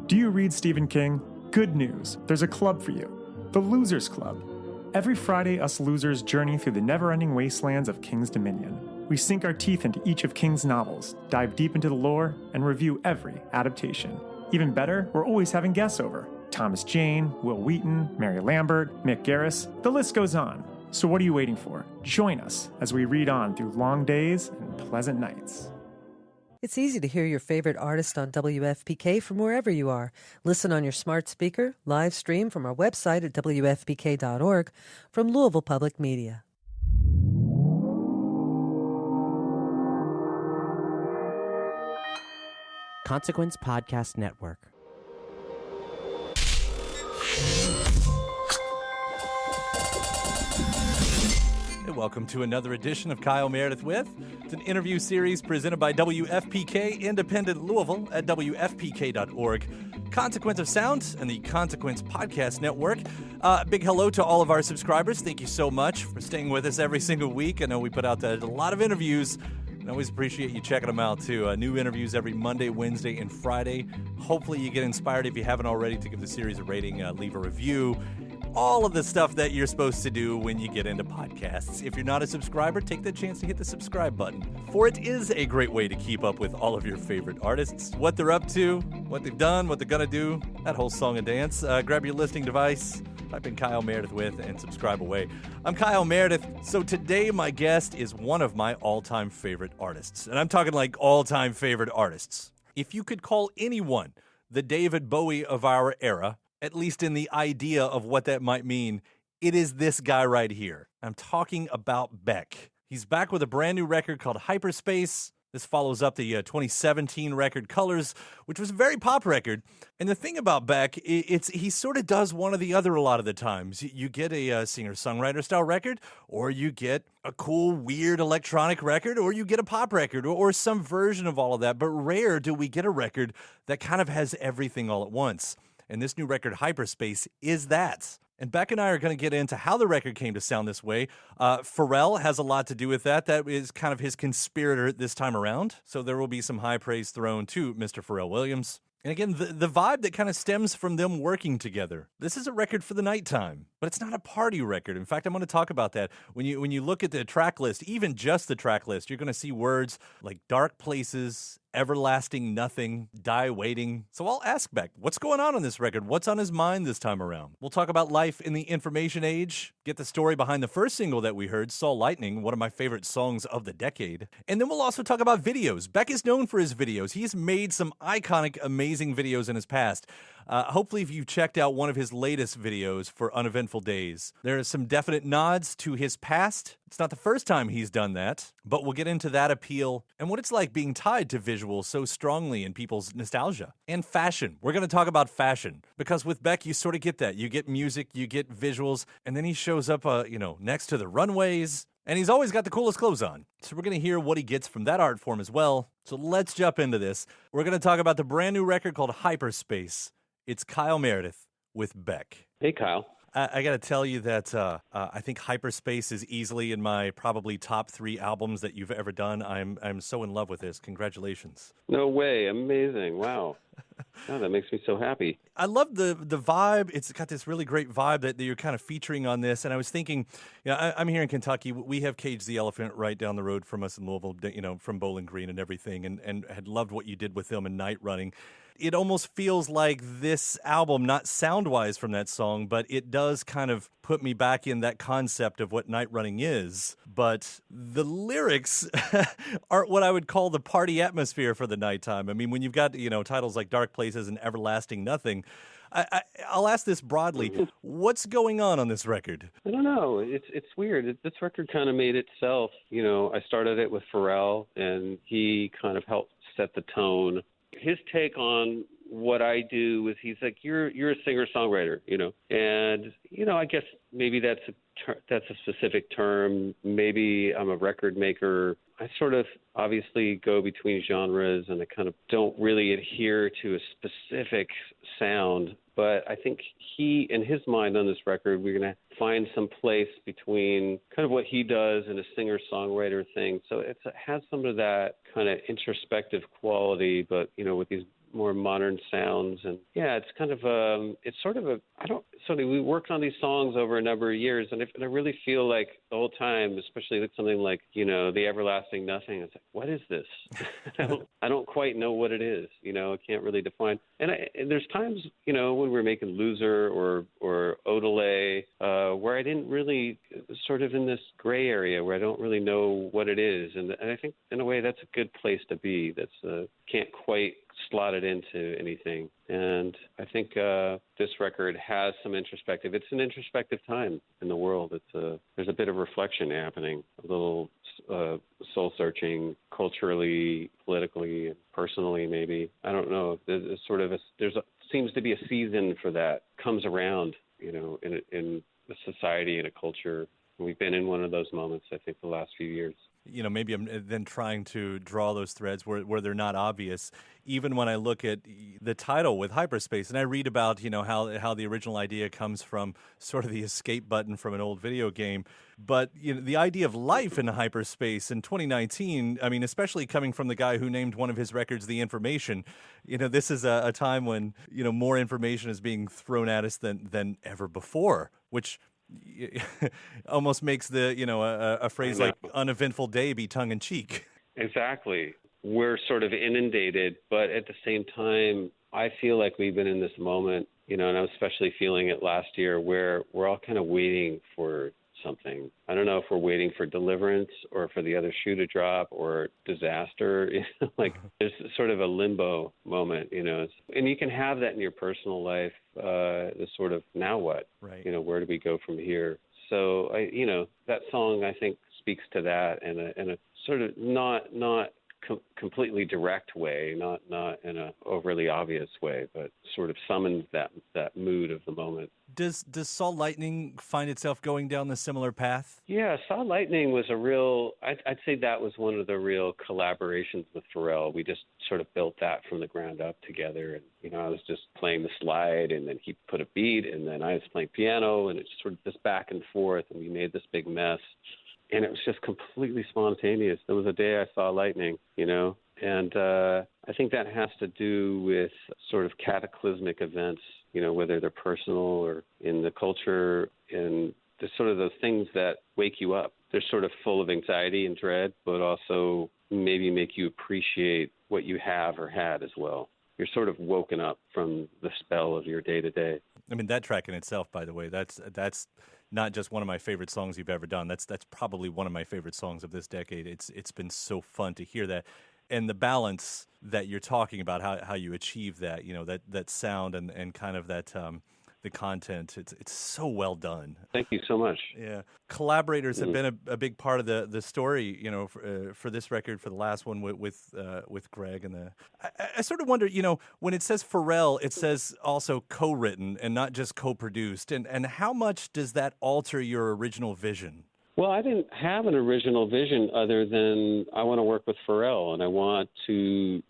Do you read Stephen King? Good news, there's a club for you. The Losers Club. Every Friday, us losers journey through the never-ending wastelands of King's Dominion. We sink our teeth into each of King's novels, dive deep into the lore, and review every adaptation. Even better, we're always having guests over. Thomas Jane, Will Wheaton, Mary Lambert, Mick Garris, the list goes on. So what are you waiting for? Join us as we read on through long days and pleasant nights. It's easy to hear your favorite artist on WFPK from wherever you are. Listen on your smart speaker, live stream from our website at WFPK.org, from Louisville Public Media. Consequence Podcast Network. Welcome to another edition of Kyle Meredith With. It's an interview series presented by WFPK Independent Louisville at WFPK.org. Consequence of Sound and the Consequence Podcast Network. Big hello to all of our subscribers. Thank you so much for staying with us every single week. I know we put out a lot of interviews. I always appreciate you checking them out, too. New interviews every Monday, Wednesday, and Friday. Hopefully you get inspired, if you haven't already, to give the series a rating, leave a review. All of the stuff that you're supposed to do when you get into podcasts. If you're not a subscriber, take the chance to hit the subscribe button, for it is a great way to keep up with all of your favorite artists, what they're up to, what they've done, what they're going to do, that whole song and dance. Grab your listening device, type in Kyle Meredith With, and subscribe away. I'm Kyle Meredith. So today my guest is one of my all-time favorite artists. And I'm talking like all-time favorite artists. If you could call anyone the David Bowie of our era, at least in the idea of what that might mean, it is this guy right here. I'm talking about Beck. He's back with a brand new record called Hyperspace. This follows up the 2017 record Colors, which was a very pop record. And the thing about Beck, he sort of does one or the other a lot of the times. You get a singer-songwriter style record, or you get a cool, weird electronic record, or you get a pop record, or some version of all of that. But rare do we get a record that kind of has everything all at once. And this new record, Hyperspace, is that. And Beck and I are going to get into how the record came to sound this way. Pharrell has a lot to do with that. That is kind of his conspirator this time around. So there will be some high praise thrown to Mr. Pharrell Williams. And again, the vibe that kind of stems from them working together. This is a record for the nighttime, but it's not a party record. In fact, I'm going to talk about that. When you look at the track list, even just the track list, you're going to see words like dark places, everlasting nothing, die waiting. So I'll ask Beck, what's going on this record? What's on his mind this time around? We'll talk about life in the information age, get the story behind the first single that we heard, Saw Lightning, one of my favorite songs of the decade. And then we'll also talk about videos. Beck is known for his videos. He's made some iconic, amazing videos in his past. Hopefully, if you've checked out one of his latest videos for Uneventful Days, there are some definite nods to his past. It's not the first time he's done that, but we'll get into that appeal and what it's like being tied to visuals so strongly in people's nostalgia. And fashion. We're going to talk about fashion, because with Beck, you sort of get that. You get music, you get visuals, and then he shows up, next to the runways, and he's always got the coolest clothes on. So we're going to hear what he gets from that art form as well. So let's jump into this. We're going to talk about the brand new record called Hyperspace. It's Kyle Meredith with Beck. Hey, Kyle. I got to tell you that I think Hyperspace is easily in my probably top 3 albums that you've ever done. I'm so in love with this. Congratulations. No way. Amazing. Wow. Oh, that makes me so happy. I love the vibe. It's got this really great vibe that you're kind of featuring on this. And I was thinking, I'm here in Kentucky. We have Cage the Elephant right down the road from us in Louisville, from Bowling Green and everything, and had loved what you did with them in Night Running. It almost feels like this album, not sound-wise from that song, but it does kind of put me back in that concept of what Night Running is. But the lyrics aren't what I would call the party atmosphere for the nighttime. I mean, when you've got, titles like Dark Places and Everlasting Nothing, I'll ask this broadly. What's going on this record? I don't know. It's weird. This record kind of made itself. I started it with Pharrell, and he kind of helped set the tone. His take on what I do is he's like, you're a singer-songwriter, and, I guess maybe that's a specific term. Maybe I'm a record maker. I sort of obviously go between genres, and I kind of don't really adhere to a specific sound. But I think he, in his mind on this record, we're going to find some place between kind of what he does and a singer-songwriter thing. So it has some of that kind of introspective quality, but, with these more modern sounds. And yeah, it's kind of we worked on these songs over a number of years, and I really feel like the whole time, especially with something like, The Everlasting Nothing, it's like, what is this? I don't quite know what it is, I can't really define. And there's times, when we're making Loser or Odelay, where I didn't really, sort of in this gray area where I don't really know what it is. And I think in a way that's a good place to be. That's can't quite slot it into anything. And I think this record has some introspective. It's an introspective time in the world. There's a bit of reflection happening, a little soul searching, culturally, politically, personally, maybe. I don't know. There's seems to be a season for that comes around, in a society and a culture. We've been in one of those moments, I think, the last few years. Maybe I'm then trying to draw those threads where they're not obvious. Even when I look at the title with Hyperspace, and I read about, how the original idea comes from sort of the escape button from an old video game. But, the idea of life in hyperspace in 2019, I mean, especially coming from the guy who named one of his records The Information, this is a time when, more information is being thrown at us than ever before, which almost makes a phrase like uneventful day be tongue-in-cheek. Exactly. We're sort of inundated, but at the same time, I feel like we've been in this moment, and I was especially feeling it last year, where we're all kind of waiting for something. I don't know if we're waiting for deliverance or for the other shoe to drop or disaster. Like there's sort of a limbo moment, and you can have that in your personal life. The sort of now what, right? Where do we go from here? So that song I think speaks to that in a sort of not completely direct way, not in a overly obvious way, but sort of summons that mood of the moment. Does Saw Lightning find itself going down the similar path? Yeah, Saw Lightning was I'd say that was one of the real collaborations with Pharrell. We just sort of built that from the ground up together. And, I was just playing the slide, and then he put a beat, and then I was playing piano, and it's sort of this back and forth, and we made this big mess. And it was just completely spontaneous. There was a day I saw lightning, and I think that has to do with sort of cataclysmic events, whether they're personal or in the culture, and there's sort of those things that wake you up. They're sort of full of anxiety and dread, but also maybe make you appreciate what you have or had as well. You're sort of woken up from the spell of your day-to-day. I mean, that track in itself, by the way, that's not just one of my favorite songs you've ever done. That's probably one of my favorite songs of this decade. It's been so fun to hear that. And the balance that you're talking about, how you achieve that, that sound and kind of that the content, it's so well done. Thank you so much. Yeah, collaborators have been a big part of the story, for this record, for the last one with Greg and I sort of wonder, when it says Pharrell, it says also co-written and not just co-produced, and how much does that alter your original vision? Well, I didn't have an original vision other than I want to work with Pharrell, and I want to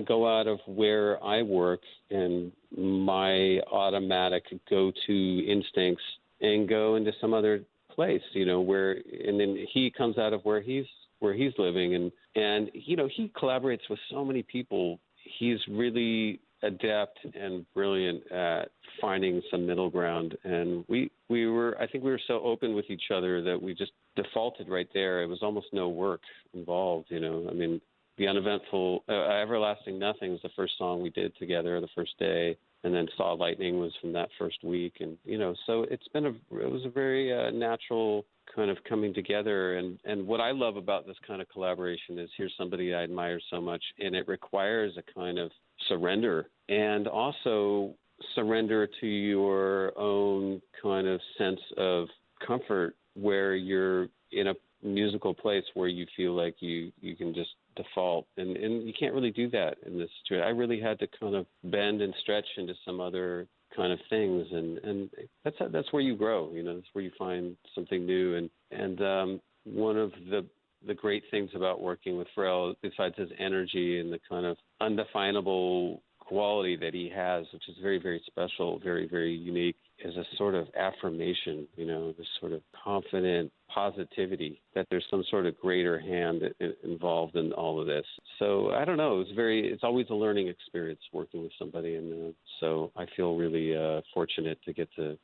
go out of where I work and my automatic go-to instincts and go into some other place, and then he comes out of where he's living, and he collaborates with so many people. He's really adept and brilliant at finding some middle ground, and I think we were so open with each other that we just defaulted right there. It was almost no work involved, I mean, the uneventful Everlasting Nothing was the first song we did together the first day, and then Saw Lightning was from that first week, and so it was a very natural kind of coming together, and what I love about this kind of collaboration is here's somebody I admire so much, and it requires a kind of surrender, and also surrender to your own kind of sense of comfort where you're in a musical place where you feel like you can just default, and you can't really do that in this situation. I really had to kind of bend and stretch into some other kind of things, and that's where you grow, that's where you find something new, and one of the great things about working with Pharrell, besides his energy and the kind of undefinable quality that he has, which is very, very special, very, very unique, is a sort of affirmation, this sort of confident, positivity, that there's some sort of greater hand involved in all of this. So I don't know. It's always a learning experience working with somebody. And so I feel really fortunate to get to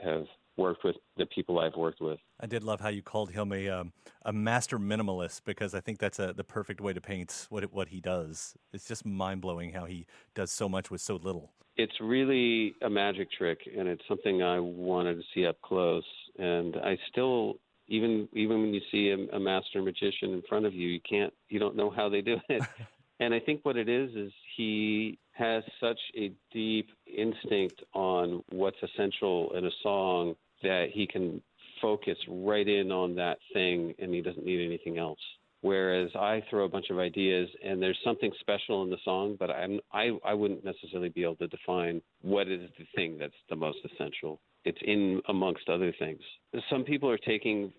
have worked with the people I've worked with. I did love how you called him a master minimalist, because I think that's the perfect way to paint what he does. It's just mind-blowing how he does so much with so little. It's really a magic trick, and it's something I wanted to see up close. And I still, even when you see a master magician in front of you, you don't know how they do it. And I think what it is he has such a deep instinct on what's essential in a song that he can focus right in on that thing, and he doesn't need anything else. Whereas I throw a bunch of ideas, and there's something special in the song, but I wouldn't necessarily be able to define what is the thing that's the most essential. It's in amongst other things. Some people are taking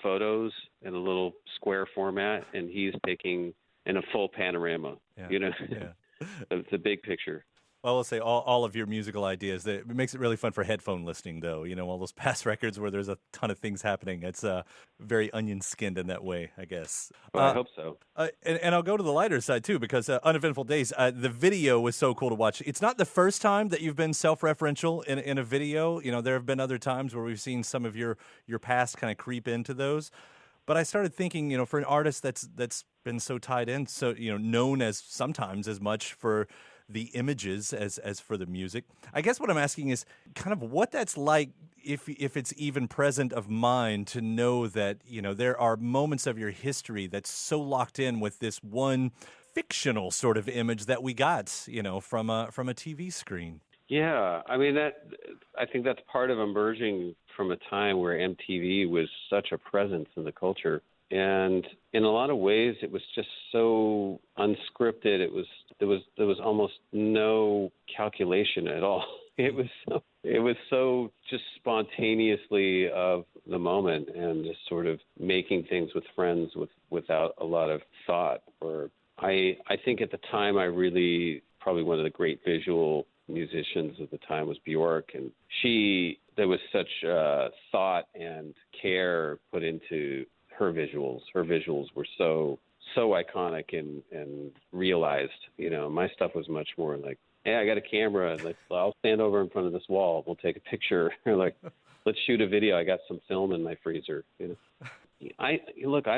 photos in a little square format, and he's taking in a full panorama. Yeah. The big picture. Well, I'll say all of your musical ideas. It makes it really fun for headphone listening, though. All those past records where there's a ton of things happening. It's very onion-skinned in that way, I guess. Well, I hope so. And I'll go to the lighter side, too, because Uneventful Days, the video was so cool to watch. It's not the first time that you've been self-referential in a video. There have been other times where we've seen some of your past kind of creep into those. But I started thinking, for an artist that's been so tied in, so known as sometimes as much for the images as for the music. I guess what I'm asking is kind of what that's like, if it's even present of mind, to know that there are moments of your history that's so locked in with this one fictional sort of image that we got from a TV screen. Yeah, I mean I think that's part of emerging from a time where MTV was such a presence in the culture. And in a lot of ways, it was just so unscripted. There was almost no calculation at all. It was so just spontaneously of the moment, and just sort of making things with friends without a lot of thought. Or I think at the time, probably one of the great visual musicians of the time was Bjork, and there was such thought and care put into her visuals. Her visuals were so iconic and realized. My stuff was much more like, hey, I got a camera, and I'll stand over in front of this wall. We'll take a picture. Or let's shoot a video. I got some film in my freezer. I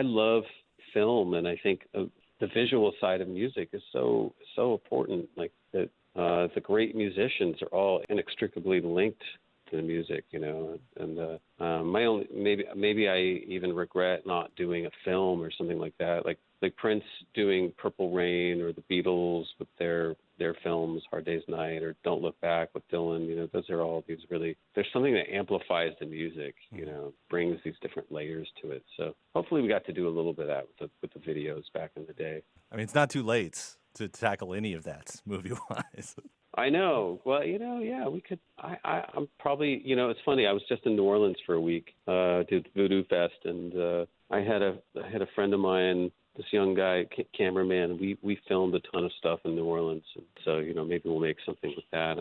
love film, and I think the visual side of music is so important. Like that, the great musicians are all inextricably linked to the music, and maybe I even regret not doing a film or something like that, like Prince doing Purple Rain, or the Beatles with their films, Hard Day's Night, or Don't Look Back with Dylan. Those are all these really, there's something that amplifies the music, brings these different layers to it. So hopefully we got to do a little bit of that with the videos back in the day. I mean, it's not too late to tackle any of that movie-wise. I know. Well, yeah, we could. I'm probably, it's funny. I was just in New Orleans for a week, did Voodoo Fest, and I had a friend of mine, this young guy, cameraman. We filmed a ton of stuff in New Orleans, and so maybe we'll make something with that.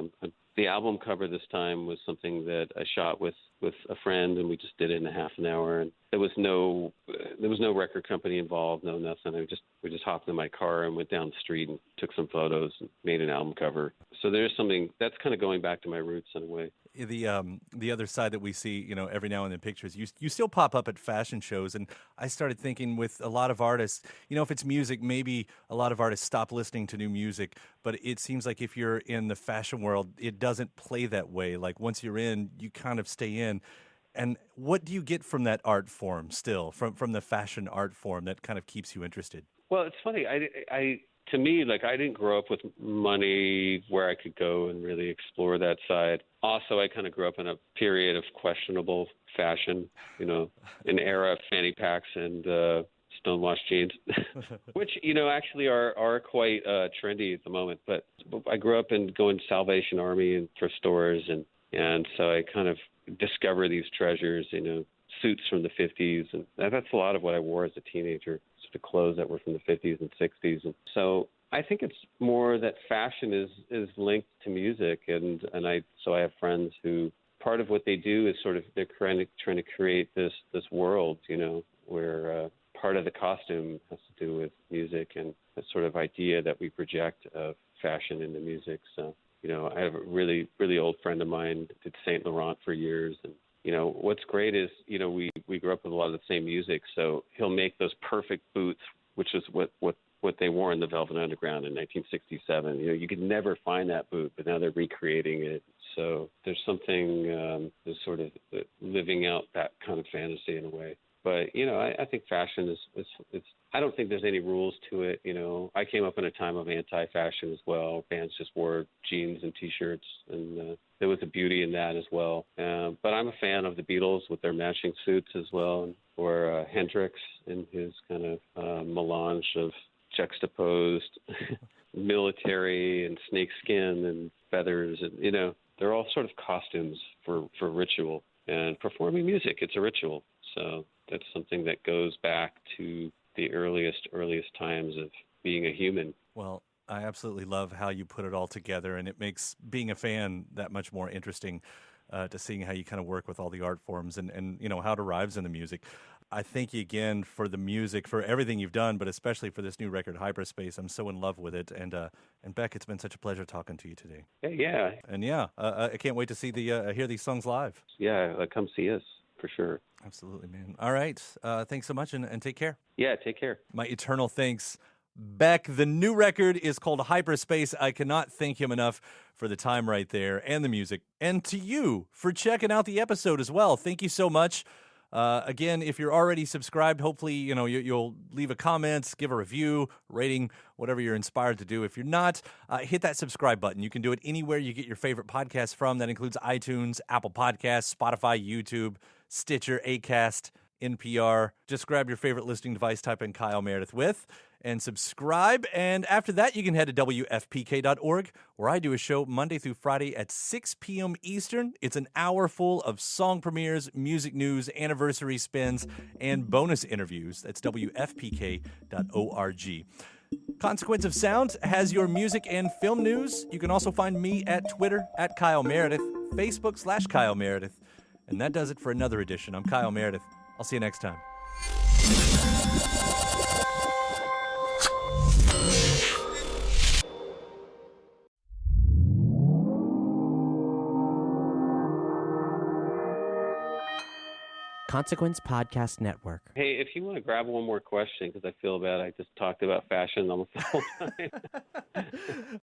The album cover this time was something that I shot with a friend, and we just did it in a half an hour. And there was no record company involved, no nothing. We just hopped in my car and went down the street and took some photos and made an album cover. So there's something that's kind of going back to my roots in a way. The other side that we see, every now and then pictures, you still pop up at fashion shows, and I started thinking with a lot of artists, if it's music, maybe a lot of artists stop listening to new music, but it seems like if you're in the fashion world, it doesn't play that way. Like once you're in, you kind of stay in. And what do you get from that art form still, from the fashion art form that kind of keeps you interested? Well, it's funny. To me, I didn't grow up with money where I could go and really explore that side. Also, I kind of grew up in a period of questionable fashion, an era of fanny packs and stonewashed jeans, which, actually are quite trendy at the moment. But I grew up in going to Salvation Army and thrift stores, and so I kind of discover these treasures, suits from the 50s. And that's a lot of what I wore as a teenager. The clothes that were from the 50s and 60s. And so I think it's more that fashion is linked to music. And I have friends who part of what they do is sort of they're trying to create this world, where part of the costume has to do with music and the sort of idea that we project of fashion into music. So, I have a really, really old friend of mine did Saint Laurent for years. And, what's great is, we grew up with a lot of the same music. So he'll make those perfect boots, which is what they wore in the Velvet Underground in 1967. You could never find that boot, but now they're recreating it. So there's something, there's sort of living out that kind of fantasy in a way. But, I think fashion is I don't think there's any rules to it. I came up in a time of anti-fashion as well. Bands just wore jeans and T-shirts, and there was a beauty in that as well. But I'm a fan of the Beatles with their matching suits as well, or Hendrix in his kind of melange of juxtaposed military and snakeskin and feathers. And, they're all sort of costumes for ritual. And performing music, it's a ritual. So that's something that goes back to the earliest times of being a human. Well, I absolutely love how you put it all together, and it makes being a fan that much more interesting to seeing how you kind of work with all the art forms and how it arrives in the music. I thank you again for the music, for everything you've done, but especially for this new record, Hyperspace. I'm so in love with it. And Beck, it's been such a pleasure talking to you today. Yeah. And I can't wait to see hear these songs live. Yeah, come see us for sure. Absolutely, man. All right. Thanks so much, and take care. Yeah, take care. My eternal thanks. Beck, the new record is called Hyperspace. I cannot thank him enough for the time right there and the music. And to you for checking out the episode as well. Thank you so much. Again, if you're already subscribed, hopefully, you'll leave a comment, give a review, rating, whatever you're inspired to do. If you're not, hit that subscribe button. You can do it anywhere you get your favorite podcast from. That includes iTunes, Apple Podcasts, Spotify, YouTube, Stitcher, Acast, NPR. Just grab your favorite listening device, type in Kyle Meredith with, and subscribe. And after that, you can head to WFPK.org, where I do a show Monday through Friday at 6 p.m. Eastern. It's an hour full of song premieres, music news, anniversary spins, and bonus interviews. That's WFPK.org. Consequence of Sound has your music and film news. You can also find me at Twitter at Kyle Meredith, Facebook/Kyle Meredith. And that does it for another edition. I'm Kyle Meredith. I'll see you next time. Consequence Podcast Network. Hey, if you want to grab one more question, because I feel bad I just talked about fashion almost the whole time.